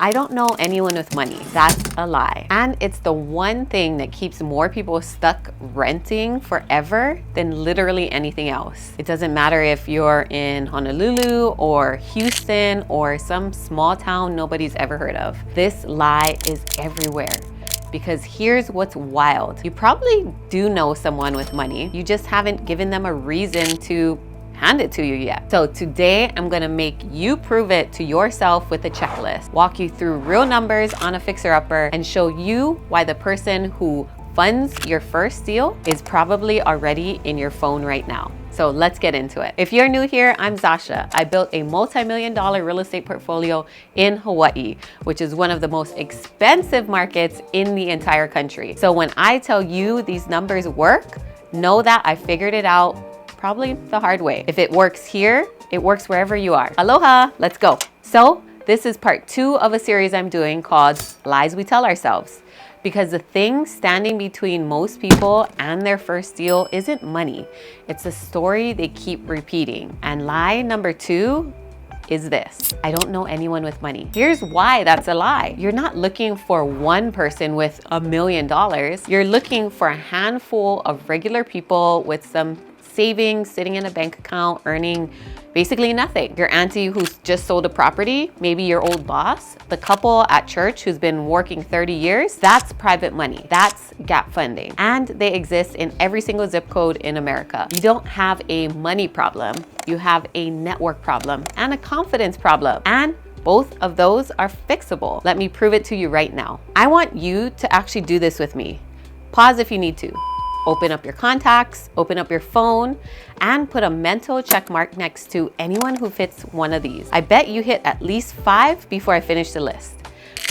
I don't know anyone with money. That's a lie. And it's the one thing that keeps more people stuck renting forever than literally anything else. It doesn't matter if you're in Honolulu or Houston or some small town nobody's ever heard of. This lie is everywhere. Because here's what's wild. You probably do know someone with money. You just haven't given them a reason to hand it to you yet. So today I'm gonna make you prove it to yourself with a checklist, walk you through real numbers on a fixer-upper, and show you why the person who funds your first deal is probably already in your phone right now. So let's get into it. If you're new here, I'm Zasha. I built a multi-million-dollar real estate portfolio in Hawaii, which is one of the most expensive markets in the entire country. So when I tell you these numbers work, know that I figured it out probably the hard way. If it works here, it works wherever you are. Aloha, let's go. So this is part 2 of a series I'm doing called Lies We Tell Ourselves. Because the thing standing between most people and their first deal isn't money. It's a story they keep repeating. And lie number 2 is this: I don't know anyone with money. Here's why that's a lie. You're not looking for one person with $1 million. You're looking for a handful of regular people with some savings sitting in a bank account earning basically nothing. Your auntie who's just sold a property, maybe your old boss, the couple at church who's been working 30 years, that's private money. That's gap funding. And they exist in every single zip code in America. You don't have a money problem. You have a network problem and a confidence problem. And both of those are fixable. Let me prove it to you right now. I want you to actually do this with me. Pause if you need to. Open up your contacts, open up your phone, and put a mental check mark next to anyone who fits one of these. I bet you hit at least 5 before I finish the list.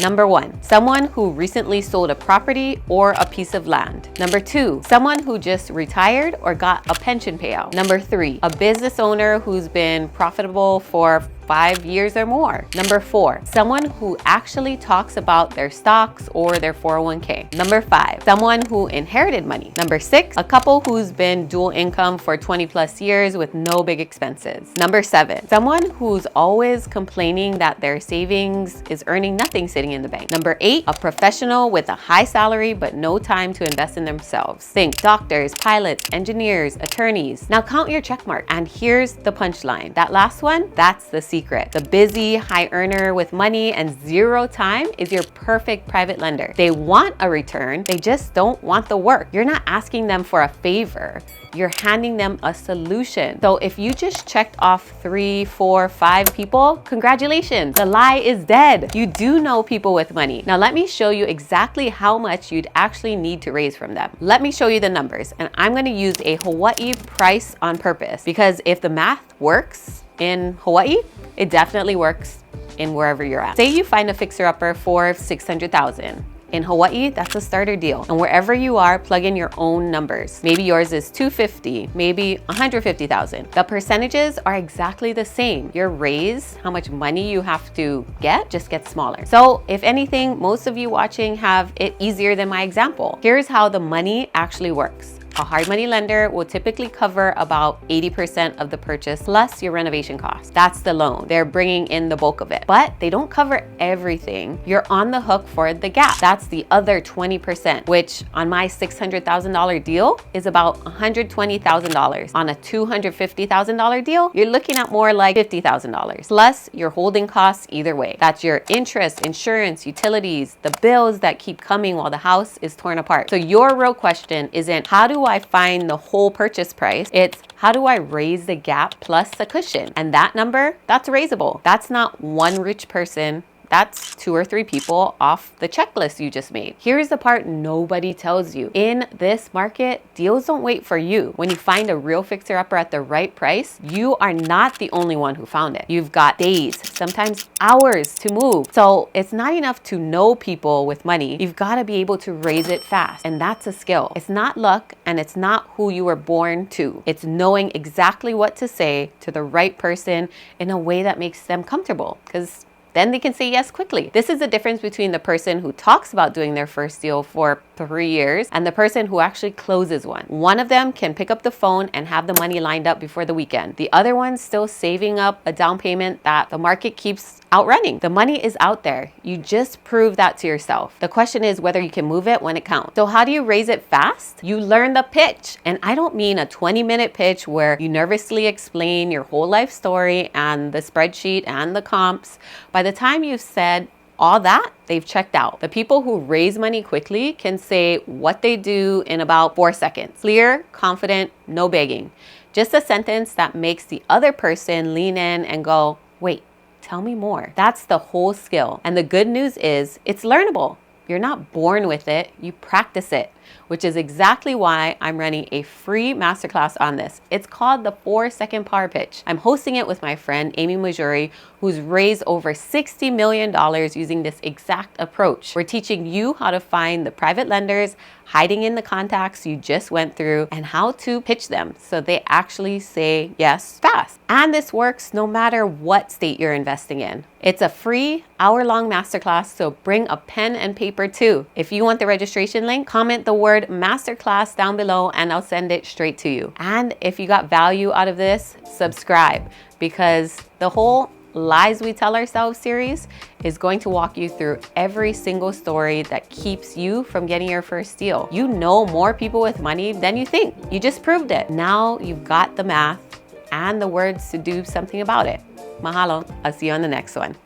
Number 1, someone who recently sold a property or a piece of land. Number 2, someone who just retired or got a pension payout. Number 3, a business owner who's been profitable for 5 years or more. Number 4, someone who actually talks about their stocks or their 401k. Number 5, someone who inherited money. Number 6, a couple who's been dual income for 20 plus years with no big expenses. Number 7, someone who's always complaining that their savings is earning nothing sitting in the bank. Number 8, a professional with a high salary but no time to invest in themselves. Think doctors, pilots, engineers, attorneys. Now count your check mark. And here's the punchline. That last one, that's the secret. The busy high earner with money and zero time is your perfect private lender. They want a return, they just don't want the work. You're not asking them for a favor. You're handing them a solution. So if you just checked off 3, 4, 5 people, congratulations, the lie is dead. You do know people with money. Now let me show you exactly how much you'd actually need to raise from them. Let me show you the numbers, and I'm gonna use a Hawaii price on purpose, because if the math works in Hawaii, it definitely works in wherever you're at. Say you find a fixer-upper for $600,000. In Hawaii, that's a starter deal. And wherever you are, plug in your own numbers. Maybe yours is $250,000, maybe $150,000. The percentages are exactly the same. Your raise, how much money you have to get, just gets smaller. So if anything, most of you watching have it easier than my example. Here's how the money actually works. A hard money lender will typically cover about 80% of the purchase plus your renovation costs. That's the loan. They're bringing in the bulk of it, but they don't cover everything. You're on the hook for the gap. That's the other 20%, which on my $600,000 deal is about $120,000. On a $250,000 deal, you're looking at more like $50,000 plus your holding costs either way. That's your interest, insurance, utilities, the bills that keep coming while the house is torn apart. So your real question isn't how do I find the whole purchase price? It's how do I raise the gap plus a cushion? And that number, that's raisable. That's not one rich person. That's 2 or 3 people off the checklist you just made. Here's the part nobody tells you. In this market, deals don't wait for you. When you find a real fixer-upper at the right price, you are not the only one who found it. You've got days, sometimes hours to move. So it's not enough to know people with money. You've got to be able to raise it fast. And that's a skill. It's not luck, and it's not who you were born to. It's knowing exactly what to say to the right person in a way that makes them comfortable. Because Then they can say yes quickly. This is the difference between the person who talks about doing their first deal for 3 years and the person who actually closes one. One of them can pick up the phone and have the money lined up before the weekend. The other one's still saving up a down payment that the market keeps outrunning. The money is out there. You just prove that to yourself. The question is whether you can move it when it counts. So how do you raise it fast? You learn the pitch. And I don't mean a 20-minute pitch where you nervously explain your whole life story and the spreadsheet and the comps. By the time you've said all that, they've checked out. The people who raise money quickly can say what they do in about 4 seconds. Clear, confident, no begging. Just a sentence that makes the other person lean in and go, wait, tell me more. That's the whole skill. And the good news is it's learnable. You're not born with it, you practice it, which is exactly why I'm running a free masterclass on this. It's called the 4-second power pitch. I'm hosting it with my friend, Amy Mahjoory, who's raised over $60 million using this exact approach. We're teaching you how to find the private lenders hiding in the contacts you just went through and how to pitch them so they actually say yes fast. And this works no matter what state you're investing in. It's a free hour-long masterclass, so bring a pen and paper too. If you want the registration link, comment the word masterclass down below and I'll send it straight to you. And if you got value out of this, subscribe, because the whole Lies We Tell Ourselves series is going to walk you through every single story that keeps you from getting your first deal. You know more people with money than you think. You just proved it. Now you've got the math and the words to do something about it. Mahalo. I'll see you on the next one.